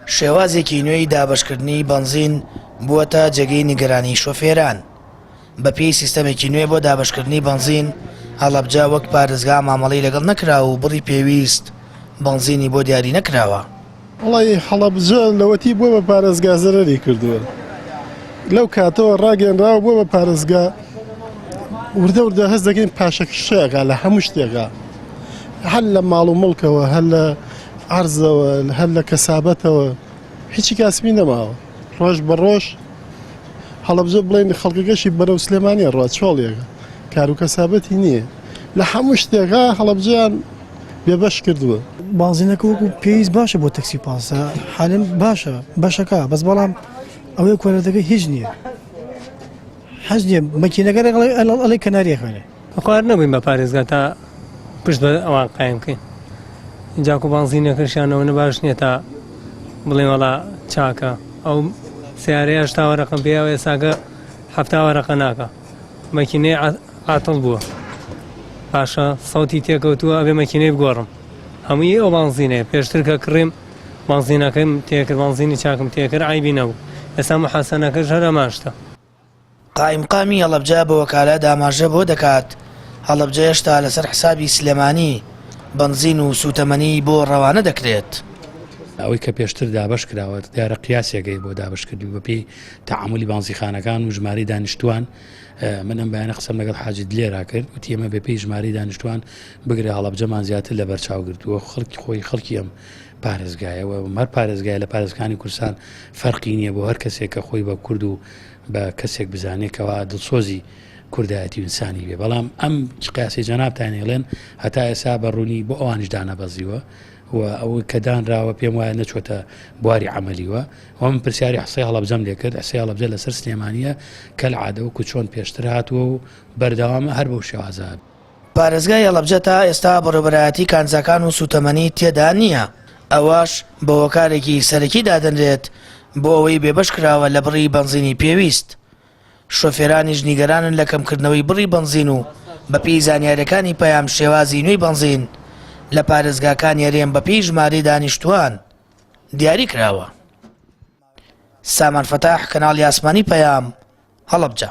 شێوازێکی نوێی دابەشکردنی بەنزین بووەتە جێگەی نیگەرانی شۆفێران. بەپێی سیستەمێکی نوێ بۆ دابەشکردنی بەنزین، هەڵەبجە وەک پارێزگا مامەڵەی لەگەڵ نەکراوە و بڕی پێویست بەنزینی بۆ دیاری نەکراوە. وڵی هەڵەبجە لەوەتی بۆ بە پارێزگا زەرەری کردووە. لەو کاتەوە ڕاگەنراوە بۆ بە پارێزگا وردە وردە هەست دەکەین پاشەکشەیەکە لە هەموو شتێکە، هەر لە ماڵ و مڵکەوە، هەر لە عەرزەوە، هەر لە کەسابەتەوە هیچی کاسبی نەماوە. ڕۆژ بە ڕۆژ هەڵەبجە بڵێن خەڵکەکەشی بەرەو سلێمانیە ڕاچۆڵێکە، کار و کەسابەتی نییە. لە هەموو شتێکە هەڵەبجەیان بێبەش کردووە. بازینەکە وەکو پێویست باشە بۆ تەکسی پاسە، حالم باشە بەشەکە، بەس بەڵام ئەوەی کۆرەدەکەی هیچ نییە، حەز نییە مەکینەکە ئەڵێ کەناریەکەنێ. خوار نەبووین بە پارێزگا تا پشت بە ئەوان قایم بکەین. اینجاکو بانزینەکەشیانەوە باش نییە تا بڵێن وەڵا چاکە. ئەو سیارەیە 80 وەرەقم پێیاوە، ئێساکە 70 وەرەقە ناکە. مەکینەی عاتڵ بووە، پاشە سەوتی تێکەوتووە ئەبێ مەکینەی بگۆڕم. هەمووی ئەو بانزینەیە پێشتر کە کڕیم بانزینەکەم تێکرد، بانزینی چاکم تێکرد، عیبی نەبوو. ئێستا محاسەنەکەش هەر ئەماشتە. قایمقامی هەڵەبجە بە وەکالە داماژە بۆ دەکات هەڵەبجە هێشتا لەسەر حسابی سلێمانی بەنزین و سوتەمەنی بۆ ڕەوانە دەکرێت. ئەوەی کە پێشتر دابش کراوە دیارە قیاسێکەکەی بۆ دابشکردی بەپێی تەعاملی بانزیخانەکان و ژماری دانیشتوان. من ئەم بەیانە قسەم لەگەڵ حاجی دلێرا کرد و تێمە بەپێی ژماری دانیشتوان بگرێ هەڵەبجەمان زیاتر لە بەرچاوگرتووە. خەڵکی خۆی خەڵکی ئەم پارێزگایەوە هەر پارێزگای لە پارێزەکانی کوردستان فەرقی نییە بۆ هەر کەسێک کە خۆی بە کورد و بە کەسێک بزانێتەوە دڵسۆزی کوردایەتی و ئینسانی بێ. بەڵام ئەم قیاسی جەنابتانێڵێن هەتا ئێستا بەڕوونی بۆ ئەوانش دانەبەزیوە و ئەوەی کە دانراوە پێم وایە نەچۆتە بواری عملیوە. و من پرسیاری حسەی هەڵەبجەم لێ کرد. حسەی هەڵەبجە لەسەر سلێمانیە کە العادە وەکو چۆن پێشتر هاتووە و بەردەوامە هەر بەو شێوازە. پارێزگای هەڵەبجە تا ئێستا بەڕێوەبەرایەتی کانزاکان و سوتەمەنی تێدا نییە. ئەوەش بە هۆکارێکی سەرەکی دادەنرێت بۆ ئەوەی بێبەش کراوە لە بڕی بەنزینی پێویست. شۆفێرانیش نیگەرانن لە کەمکردنەوەی بڕی بەنزین و بەپێی زانیاریەکانی پەیام شێوازی نوێی بەنزین لە پارێزگاکان یاریان بەپێی ژمارەی دانیشتوان دیاری کراوە. سامان فەتاح، کەناڵی ئاسمانی پەیام، هەڵەبجە.